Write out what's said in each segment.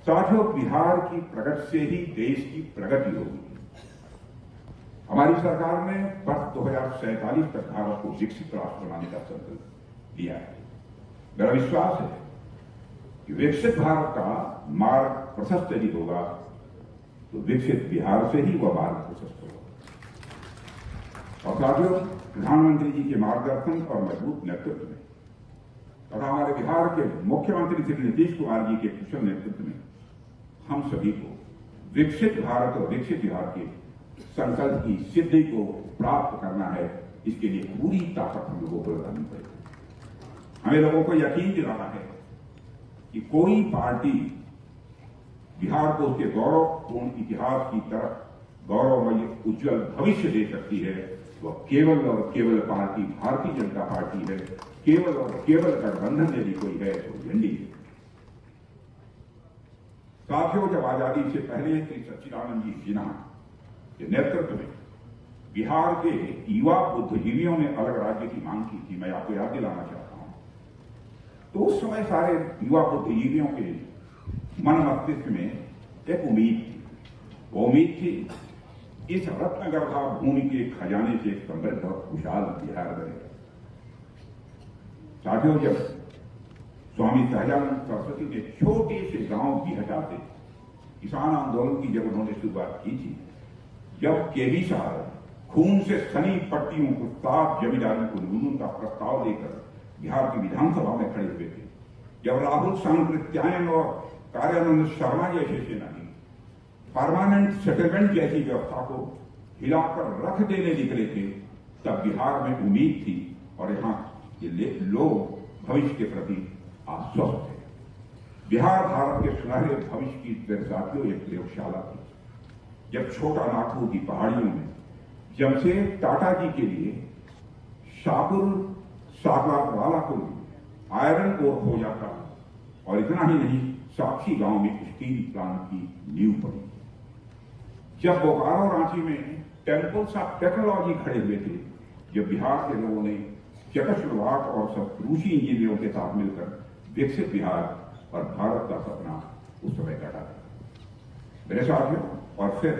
साथियों, बिहार की प्रगति से ही देश की प्रगति होगी। हमारी सरकार ने वर्ष 2047 तक भारत को विकसित राष्ट्र बनाने का संकल्प लिया है। मेरा विश्वास है कि विकसित भारत का मार्ग प्रशस्त यदि होगा तो विकसित बिहार से ही वह मार्ग प्रशस्त होगा। और साथियों, प्रधानमंत्री जी के मार्गदर्शन और मजबूत नेतृत्व में तथा हमारे बिहार के मुख्यमंत्री श्री नीतीश कुमार जी के कुशल नेतृत्व में हम सभी को विकसित भारत और विकसित बिहार के संकल्प की सिद्धि को प्राप्त करना है। इसके लिए पूरी ताकत हम लोगों को लगानी पड़ेगी। हमें लोगों को यकीन दिलाना है कि कोई पार्टी बिहार को उसके गौरवपूर्ण इतिहास की तरफ गौरवमय उज्जवल भविष्य दे सकती है। वह केवल और केवल पार्टी भारतीय जनता पार्टी है। केवल और केवल गठबंधन यदि कोई है तो एनडीए है। साथियों, जब आजादी से पहले श्री सच्चिदानंद जी सिन्हा के नेतृत्व में बिहार के युवा बुद्धिजीवियों ने अलग राज्य की मांग की थी, मैं आपको याद दिलाना चाहता हूं, तो उस समय सारे युवा बुद्धिजीवियों के मन मस्तिष्क में एक उम्मीद थी। वो उम्मीद थी इस रत्नगर्भा भूमि के खजाने से एक समृद्ध और खुशहाल बिहार बनेगा। साथियों, जब स्वामी सहजानंद सरस्वती ने छोटे से गांव बिहटा से किसान आंदोलन की जब उन्होंने शुरुआत की थी, जब केवी साहब खून से सनी पट्टियों को साफ जमींदारी को न्यूनतम का प्रस्ताव लेकर बिहार की विधानसभा में खड़े हुए थे, जब राहुल सांकृत्यायन और कार्यानंद शर्मा जैसे सेनानी परमानेंट सेटलमेंट जैसी व्यवस्था को हिलाकर रख देने निकले थे, तब बिहार में उम्मीद थी और यहां के लोग भविष्य के प्रति आश्वस्त थे। बिहार भारत के सुनहरे भविष्य की साथियों एक प्रयोगशाला थी। जब छोटा नागपुर की पहाड़ियों में जमशेद टाटा जी के लिए शाहपुर सागवाला को आयरन ओर हो जाता, और इतना ही नहीं, साक्षी गांव में स्टील प्लांट की नींव पड़ी। जब बोकारो रांची में टेम्पल्स ऑफ टेक्नोलॉजी खड़े हुए थे, जब बिहार के लोगों ने चेकोस्लोवाक और सब रूसी इंजीनियरों के साथ मिलकर विकसित बिहार और भारत का सपना उस समय काटा था मेरे साथियों। और फिर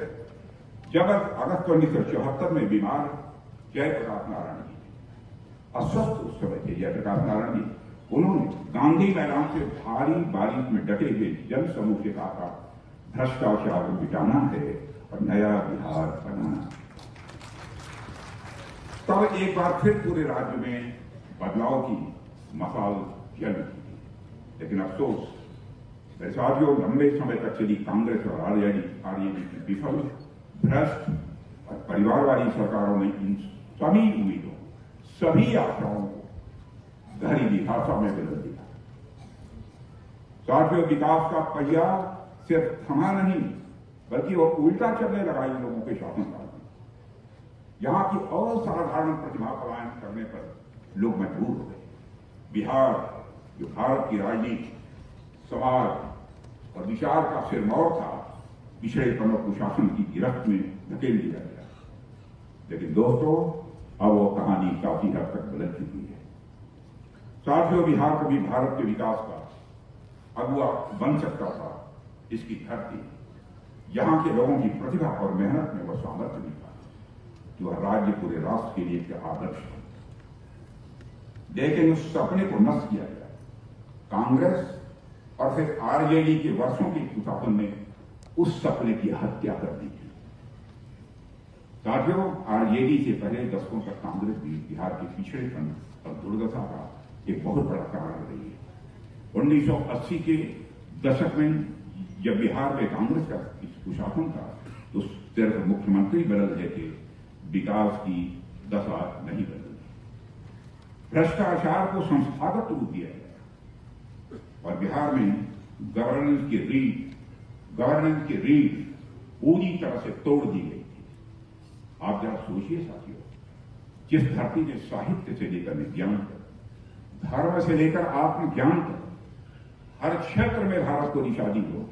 जब अगस्त 1974 में बीमार जयप्रकाश नारायण जी, अस्वस्थ उस समय थे जयप्रकाश नारायण जी, उन्होंने गांधी मैदान से भारी बारिश में डटे हुए जन समूह से कहा था, भ्रष्टाचार मिटाना है और नया बिहार बनाना। तब एक बार फिर पूरे राज्य में बदलाव की मसाल जल उठी। लेकिन अफसोस मेरे साथियों, लंबे समय तक चली कांग्रेस और आरजेडी की विफल, भ्रष्ट और परिवारवादी सरकारों ने इन सभी उम्मीदों, सभी आशाओं को गहरी निराशा में बदल दिया। साथियों, विकास का पहिया सिर्फ थमा नहीं, बल्कि वो उल्टा चलने लगा इन लोगों के शासनकाल में। यहां की असाधारण प्रतिभा पलायन करने पर लोग मजबूर हो गए। बिहार, जो भारत की राजनीति, समाज और विचार का सिरमौर था, पिछड़ेपन और कुशासन की गिरफ्त में धकेल दिया गया। लेकिन दोस्तों, अब वो कहानी काफी हद तक बदल चुकी है। साथियों, बिहार कभी भारत के विकास का अगुवा बन सकता था। इसकी धरती, यहां के लोगों की प्रतिभा और मेहनत में वह सामर्थ्य भी था जो राज्य पूरे राष्ट्र के लिए एक आदर्श है। लेकिन उस सपने को नष्ट किया गया। कांग्रेस और फिर आरजेडी के वर्षों की कुशासन ने उस सपने की हत्या कर दी थी। साथियों, आरजेडी से पहले दशकों तक कांग्रेस भी बिहार के पिछड़ेपन और दुर्दशा का एक बहुत बड़ा कारण रही है। 1980 के दशक में जब बिहार में कांग्रेस का कुशासन था, तो सिर्फ मुख्यमंत्री बदल रहे थे, विकास की दशा नहीं बदली। भ्रष्टाचार को संस्थागत रूप दिया गया और बिहार में गवर्नेंस की रीढ़ पूरी तरह से तोड़ दी गई थी। आप जरा सोचिए साथियों, जिस धरती ने साहित्य से लेकर विज्ञान तक, धर्म से लेकर आत्मज्ञान तक हर क्षेत्र में भारत को दिशा दी हो,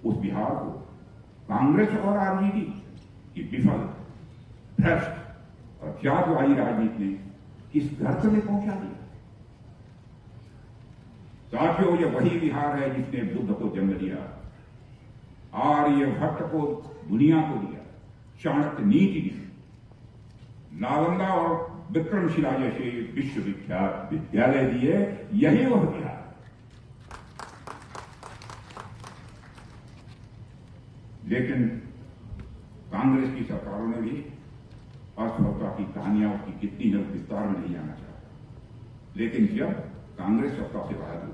उस बिहार को कांग्रेस और आरजेडी की विफल, भ्रष्ट और जातवादी राजनीति ने किस गर्त में पहुंचा दिया। साथियों, यह वही बिहार है जिसने बुद्ध को जन्म दिया, आर्यभट्ट को दुनिया को दिया, चाणक्य नीति दी, नालंदा और विक्रमशिला जैसे विश्वविख्यात विद्यालय दिए, यही वह बिहार। लेकिन कांग्रेस की सरकारों ने भी असफलता की कहानियां उसकी कितनी है विस्तार में नहीं जाना चाहता। लेकिन जब कांग्रेस सत्ता से बाहर हुई,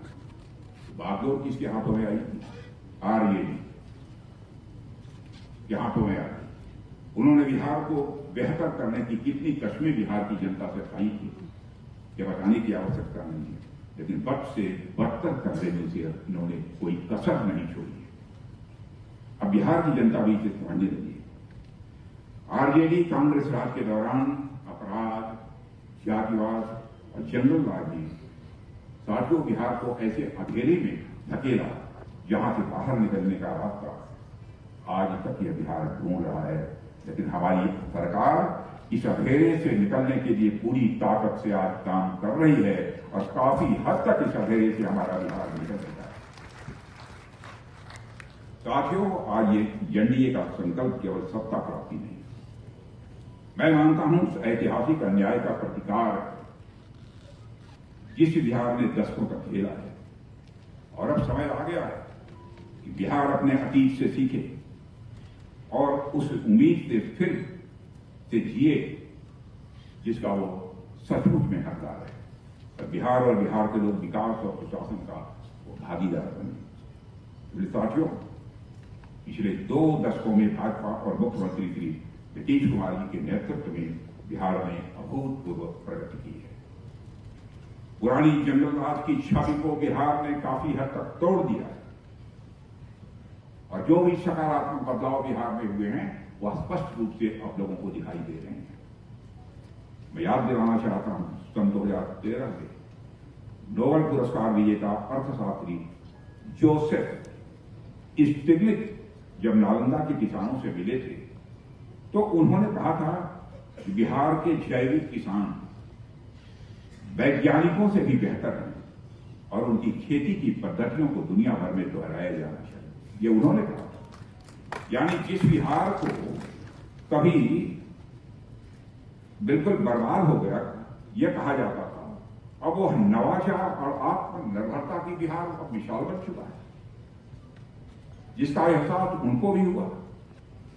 बागडोर किसके हाथों में आई? आरजेडी के हाथों में आई। उन्होंने बिहार को बेहतर करने की कितनी कस्में बिहार की जनता से खाई थी, यह बताने की आवश्यकता नहीं है। लेकिन बद से बदतर कर देने से इन्होंने कोई कसर नहीं छोड़ी। अब बिहार की जनता भी इसे समझने लगी है। आरजेडी कांग्रेस राज के दौरान अपराध, जातिवाद और जंगल राज ने साथियों बिहार को ऐसे अंधेरे में धकेला जहां से बाहर निकलने का रास्ता आज तक यह बिहार ढूंढ रहा है। लेकिन हमारी सरकार इस अंधेरे से निकलने के लिए पूरी ताकत से आज काम कर रही है और काफी हद तक इस अंधेरे से हमारा बिहार निकल रहा है। साथियों, आज ये एनडीए का संकल्प केवल सत्ता प्राप्ति नहीं, मैं मानता हूं उस ऐतिहासिक अन्याय का प्रतिकार जिस बिहार ने दशकों तक झेला है। और अब समय आ गया है कि बिहार अपने अतीत से सीखे और उस उम्मीद से फिर से जिए जिसका वो सचमुच में हकदार है। और बिहार और बिहार के लोग विकास और सुशासन का वो भागीदार बने। साथियों, पिछले 2 दशकों में भाजपा और मुख्यमंत्री श्री नीतीश कुमार जी के नेतृत्व में बिहार ने अभूतपूर्व प्रगति की है। पुरानी जंगल राज की छवि को बिहार ने काफी हद तक तोड़ दिया है और जो भी सकारात्मक बदलाव बिहार में हुए हैं वह स्पष्ट रूप से अब लोगों को दिखाई दे रहे हैं। मैं याद दिलाना चाहता हूं, सन 2013 में नोबेल पुरस्कार विजेता अर्थशास्त्री जोसेफ स्टिग्लिट्ज जब नालंदा के किसानों से मिले थे तो उन्होंने कहा था कि बिहार के जैविक किसान वैज्ञानिकों से भी बेहतर हैं और उनकी खेती की पद्धतियों को दुनिया भर में दोहराया जाना चाहिए, ये उन्होंने कहा। यानी जिस बिहार को कभी बिल्कुल बर्बाद हो गया यह कहा जाता था, अब वह नवाचार और आत्मनिर्भरता की बिहार अब मिसाल बन चुका है, जिसका एहसास उनको भी हुआ